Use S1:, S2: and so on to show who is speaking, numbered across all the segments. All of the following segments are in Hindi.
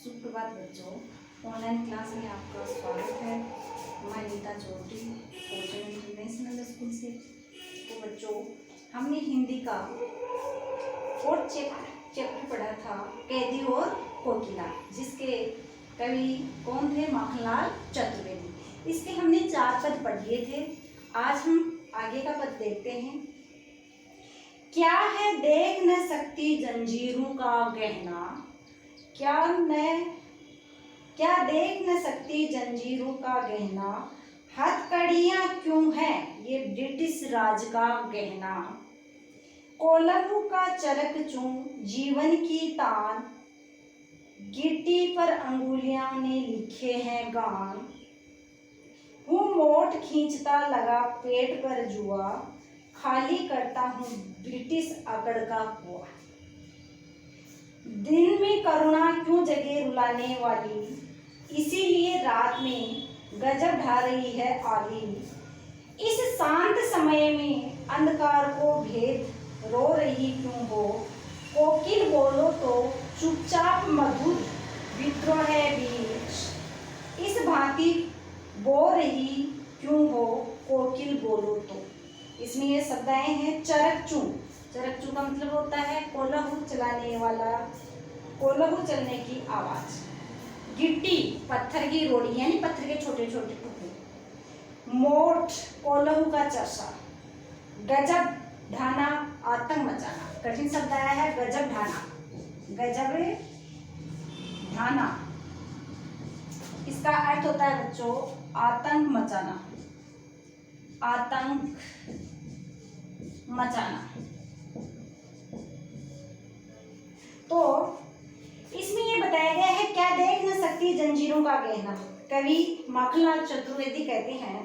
S1: सुप्रभात बच्चों, ऑनलाइन क्लास में आपका स्वागत है। मैं नीता चौधरी कोचन इंटरनेशनल स्कूल से। तो बच्चों, हमने हिंदी का फोर्थ चैप्टर पढ़ा था, कैदी और कोकिला, जिसके कवि कौन थे? माखनलाल चतुर्वेदी। इसके हमने 4 पद पढ़ लिए थे। आज हम आगे का पद देखते हैं। क्या है देख न सकती जंजीरों का गहना, क्या देख न सकती जंजीरों का गहना, हथकड़ियां क्यों है ये ब्रिटिश राज का गहना। कोलंबू का चरक चूं जीवन की तान, गिट्टी पर अंगुलियां ने लिखे हैं गान। हूँ मोट खींचता लगा पेट पर जुआ, खाली करता हूँ ब्रिटिश अकड़ का कुआं। दिन में करुणा क्यों जगे रुलाने वाली, इसीलिए रात में गजब ढा रही है आली। इस शांत समय में अंधकार को भेद रो रही क्यों हो, कोकिल बोलो तो चुपचाप मधुर विद्रोह है वीर। इस भांति बो रही क्यों हो, कोकिल बोलो तो। इसमें ये शब्द आए हैं चरक चूं। चरक चूं का मतलब होता है कोलाहल चलाने वाला, कोलाहल चलने की आवाज। गिट्टी पत्थर की रोड़ी, यानी पत्थर के छोटे छोटे टुकड़े। मोट कोलाहल का चर्चा। गजब ढाना आतंक मचाना। कठिन शब्द आया है गजब ढाना। गजब ढाना, इसका अर्थ होता है बच्चों आतंक मचाना। आतंक मचाना। तो इसमें ये बताया गया है क्या देख न सकती जंजीरों का गहना। कवि माखनलाल चतुर्वेदी कहते हैं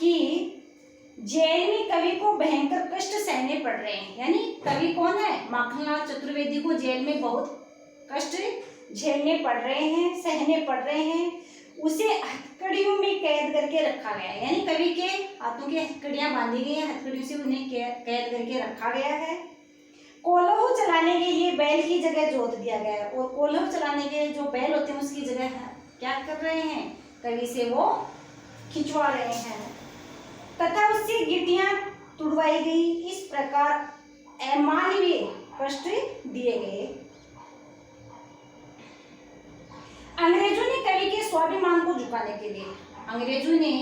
S1: कि जेल में कवि को भयंकर कष्ट सहने पड़ रहे हैं। यानी कवि कौन है? माखनलाल चतुर्वेदी को जेल में बहुत कष्ट झेलने पड़ रहे हैं, सहने पड़ रहे हैं। उसे हथकड़ियों में कैद करके रखा गया है, यानी कवि के हाथों की हथकड़ियां बांधी गई हैं, हथकड़ियों से उन्हें कैद करके रखा गया है। कोलाहल चलाने के लिए बैल की जगह जोत दिया गया है, और कोलाहल चलाने के जो बैल होते हैं उसकी जगह क्या कर रहे हैं? कवि से वो खिंचवा रहे हैं, तथा उससे गिट्टियां तुड़वाई गई। इस प्रकार अमानवीय कष्ट दिए गए। अंग्रेजों ने कवि के स्वाभिमान को झुकाने के लिए, अंग्रेजों ने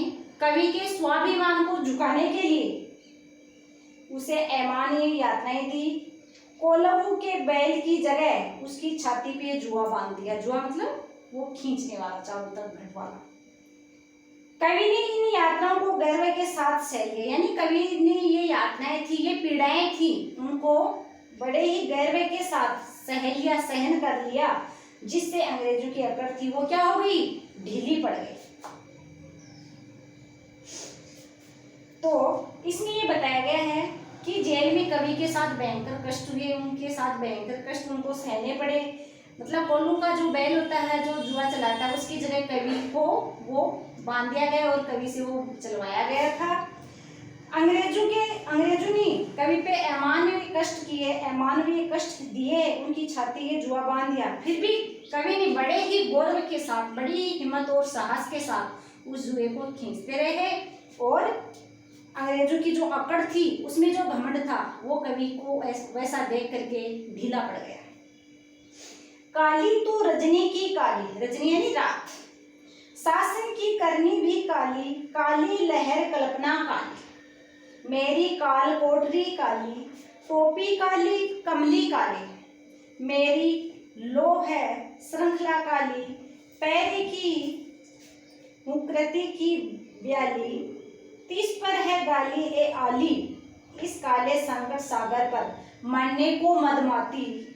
S1: कवि के स्वाभिमान को झुकाने के लिए उसे अमानवीय यातनाएं दी। कोलाहल के बैल की जगह उसकी छाती पे जुआ बांध दिया। जुआ मतलब वो खींचने वाला, चारों तरफ घट वाला। कवि ने इन यातनाओं को गर्व के साथ सह लिया, यानी कवि ने ये यातनाएं थी, ये पीड़ाएं थी, उनको बड़े ही गर्व के साथ सह लिया, सहन कर लिया, जिससे अंग्रेजों की अकड़ थी वो क्या हो गई? ढीली पड़ गई। तो इसमें ये बताया गया है कि जेल में कवि के साथ भयंकर कष्ट हुए, उनके साथ भयंकर कष्ट उनको सहने पड़े। मतलब कोल्लू का जो बैल होता है जो जुआ चलाता है, उसकी जगह कवि को वो बांध दिया गया और कवि से वो चलवाया गया था। अंग्रेजों ने कवि पे अमानवीय कष्ट किए, अमानवीय कष्ट दिए, उनकी छाती के जुआ बांध दिया। फिर भी कवि ने बड़े ही गौरव के साथ, बड़ी हिम्मत और साहस के साथ उस जुए को खींचते रहे, और अंग्रेजों की जो अकड़ थी उसमें जो घमंड था वो कवि को वैसा देख करके ढीला पड़ गया। काली तो रजनी की काली, रजनी यानी रात, शासन की करनी भी काली, काली लहर कल्पना काली। मेरी काल कोठरी काली, टोपी काली, कमली काली। मेरी लो है श्रृंखला काली, पैर की मुकृति की ब्याली। 30 पर है गाली ए आली, इस काले संकट सागर पर मरने को मदमाती।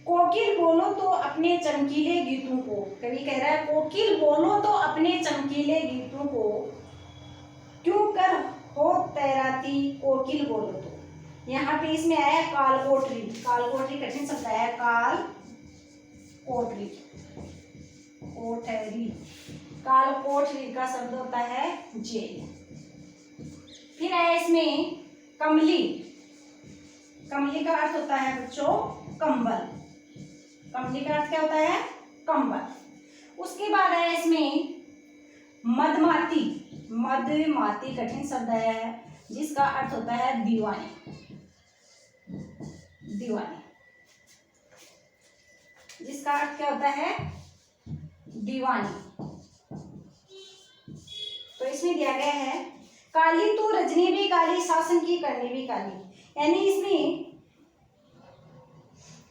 S1: कोकिल बोलो तो अपने चमकीले गीतों को, कवि कह रहा है कोकिल बोलो तो अपने चमकीले गीतों को, क्यों कर हो तैराती कोकिल बोलो तो। यहाँ पे इसमें आया काल कोठरी। काल कोठरी कठिन शब्द आया, काल कोठरी, कोठरी। काल कोठरी का शब्द होता है जेल। फिर आया इसमें कमली। कमली का अर्थ होता है बच्चों कंबल। कमली का अर्थ क्या होता है? कंबल। उसके बाद है इसमें मधमाती। मधमाती कठिन शब्द है जिसका अर्थ होता है दीवानी। दीवानी जिसका अर्थ क्या होता है? दीवानी। तो इसमें दिया गया है काली तो रजनी भी काली, शासन की करनी भी काली। यानी इसमें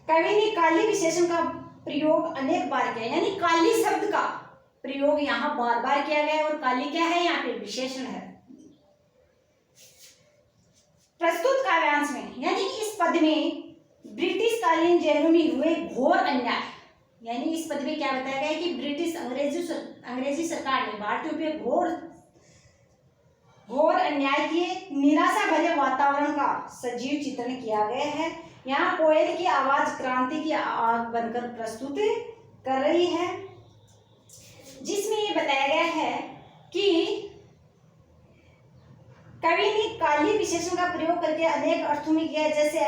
S1: कवि ने काली विशेषण का प्रयोग अनेक बार किया, यानी काली शब्द का प्रयोग यहाँ बार बार किया गया है। और काली क्या है? यहाँ पे विशेषण है। प्रस्तुत काव्यांश में यानी इस पद में ब्रिटिश कालीन जेलों में हुए घोर अन्याय, यानी इस पद में क्या बताया गया है कि ब्रिटिश अंग्रेजी सरकार ने भारतीयों पे घोर अन्याय किए, निराशा भरे वातावरण का सजीव चित्रण किया गया है। यहाँ कोयल की आवाज क्रांति की आग बनकर प्रस्तुत कर रही है, जिसमें ये बताया गया है कि कवि ने काली विशेषण का प्रयोग करके अनेक अर्थों में किया, जैसे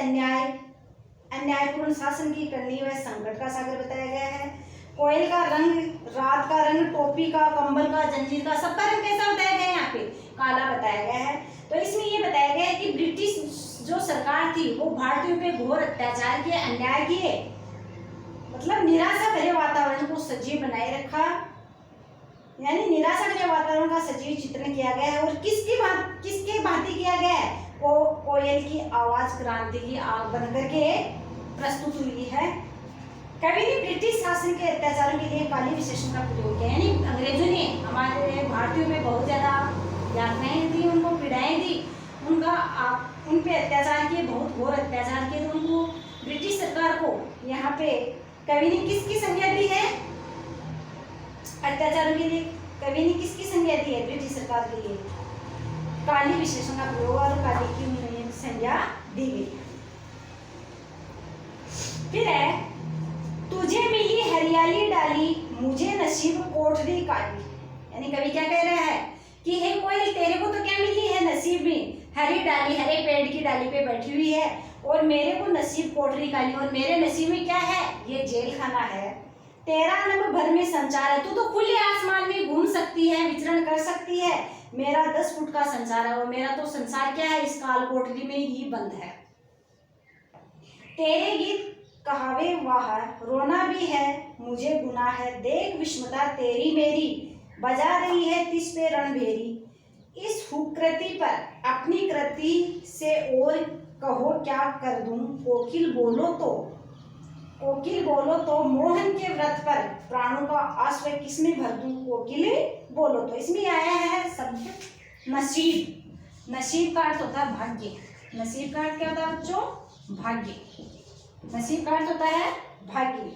S1: अन्यायपूर्ण शासन की करनी व संकट का सागर बताया गया है। कोयल का रंग, रात का रंग, टोपी का, कंबल का, जंजीर का, सबका रंग कैसा बताया गया है? यहाँ पे काला बताया गया है। तो इसमें ये बताया गया है कि ब्रिटिश जो सरकार थी वो भारतीयों पे घोर अत्याचार किए, अन्याय किए, मतलब निराशा भरे वातावरण को सजीव बनाए रखा, यानी निराशा भरे वातावरण का सजीव चित्रण किया गया है। और किसके भांति किया गया है? कोयल की आवाज क्रांति की आग बनकर के प्रस्तुत हुई है। कवि ने ब्रिटिश शासन के अत्याचारों के लिए काली विशेषण का प्रयोग किया, यानी अंग्रेजों ने हमारे भारतीयों में बहुत ज्यादा यातनाएं दी, उनको पीड़ाएं दी, उन पे अत्याचार किए, बहुत घोर अत्याचार किए। तो उनको ब्रिटिश सरकार को यहाँ पे कवि ने किसकी संज्ञा दी है? अत्याचारों के लिए कवि ने किसकी संज्ञा दी है? ब्रिटिश सरकार के लिए काली विशेषण का प्रयोग और काली की उन्हें संज्ञा दी गई। फिर है तुझे मिली हरियाली डाली, मुझे नसीब कोठरी काली। यानी कवि क्या कह रहा है कि हे कोयल, तेरे को तो क्या मिली है नसीब में? हरी डाली, हरे पेड़ की डाली पे बैठी हुई है, और मेरे को नसीब कोठरी काली, और मेरे नसीब में क्या है? ये जेल खाना है। तेरा नभ भर में संचार है, तू तो खुले आसमान में घूम सकती है, विचरण कर सकती है। मेरा 10 फुट का संसार है, और मेरा तो संसार क्या है? इस काल कोठरी में ही बंद है। तेरे गीत कहावे वाह, रोना भी है मुझे गुनाह है। देख विस्मता तेरी मेरी, बजा रही है तिस पे रणभेरी। इस हुकृति पर अपनी कृति से और कहो क्या कर दूं। कोकिल बोलो तो मोहन के व्रत पर प्राणों का आश्रय किसमें भर दूं। कोकिल बोलो तो इसमें आया है शब्द नसीब। नसीब का अर्थ होता है भाग्य। नसीब का अर्थ क्या होता है बच्चों? भाग्य। नसीब का अर्थ होता है भाग्य।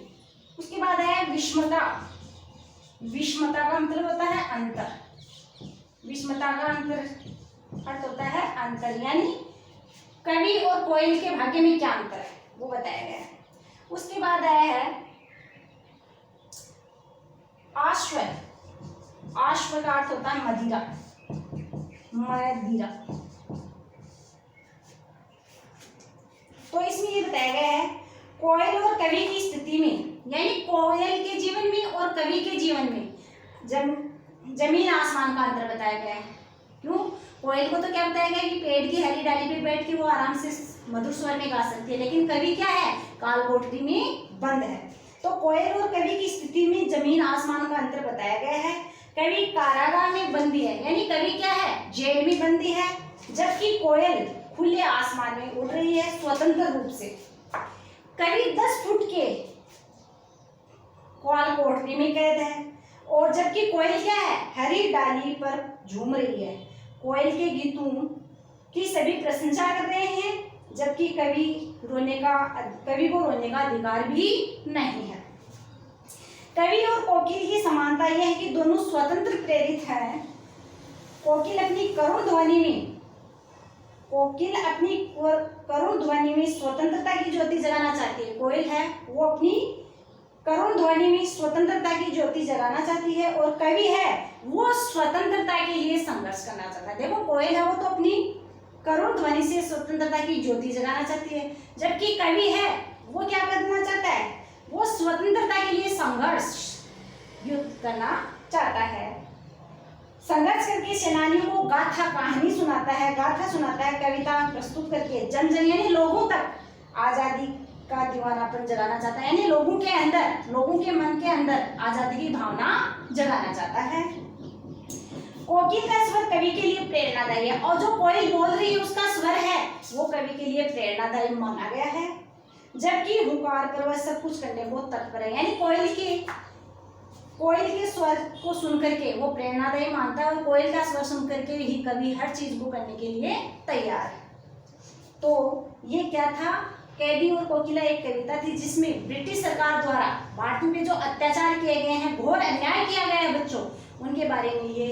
S1: उसके बाद है विस्मता। विस्मता का मतलब होता है अंतर। विस्मता का अर्थ होता है अंतर, यानी कवि और कोयल के भाग्य में क्या अंतर है वो बताया गया है। उसके बाद आया है आश्वर। आश्वर का अर्थ होता है मदिरा। मदिरा। तो इसमें ये बताया गया है कोयल और कवि की स्थिति में, यानी कोयल के जीवन में और कवि के जीवन में जमीन आसमान का अंतर बताया गया है। क्यों? कोयल को तो क्या बताया गया कि पेड़ की हरी डाली पे बैठ के वो आराम से मधुर स्वर में गा सकती है, लेकिन कवि क्या है? काल कोठरी में बंद है। तो कोयल और कवि की स्थिति में जमीन आसमान का अंतर बताया गया है। कवि कारागार में बंदी है, यानी कवि क्या है? जेल में बंदी है, जबकि कोयल खुले आसमान में उड़ रही है स्वतंत्र रूप से। कवि 10 फुट के काल कोठरी में कैद है, और जबकि कोयल क्या है? हरी डाली पर झूम रही है। कोयल के गीतों की सभी प्रशंसा कर रहे हैं, जबकि कवि को रोने का अधिकार भी नहीं है। कवि और कोकिल की समानता यह है कि दोनों स्वतंत्र प्रेरित हैं। कोकिल अपनी करुण ध्वनि में स्वतंत्रता की ज्योति जगाना चाहती है। कोयल है वो अपनी करुण ध्वनि में स्वतंत्रता की ज्योति जगाना चाहती है, और कवि है वो स्वतंत्रता के लिए संघर्ष करना चाहता है। देखो कोयल है वो तो अपनी करुण ध्वनि से स्वतंत्रता की ज्योति जगाना चाहती है, जबकि कवि है वो क्या करना चाहता है? वो स्वतंत्रता के लिए संघर्ष युद्ध करना चाहता है। संघर्ष करके सेनानियों को गाथा कहानी सुनाता है, गाथा सुनाता है, कविता प्रस्तुत करके जन जन यानी लोगों तक आजादी का दीवानापन जगाना चाहता है, यानी लोगों के अंदर, लोगों के मन के अंदर आजादी की भावना जगाना चाहता है। कोकिल का स्वर कवि के लिए प्रेरणादायी है, और जो कोयल बोल रही है उसका स्वर है वो कवि के लिए प्रेरणादायी माना गया है। जबकि हुंकार पर वह सब कुछ करने को तत्पर है, यानी कोयल के स्वर को सुन करके वो प्रेरणादायी मानता है, और कोयल का स्वर सुन करके ही कवि हर चीज को करने के लिए तैयार है। तो ये क्या था, कैदी और कोकिला एक कविता थी जिसमें ब्रिटिश सरकार द्वारा भारत में जो अत्याचार किए गए हैं, घोर अन्याय किया गया है बच्चों, उनके बारे में ये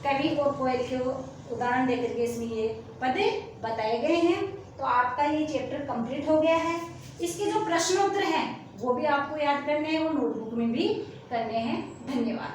S1: कवि और कोयल के उदाहरण देकर के इसमें ये पद बताए गए हैं। तो आपका ये चैप्टर कंप्लीट हो गया है। इसके जो प्रश्न उत्तर हैं वो भी आपको याद करने हैं और नोटबुक में भी करने हैं। धन्यवाद।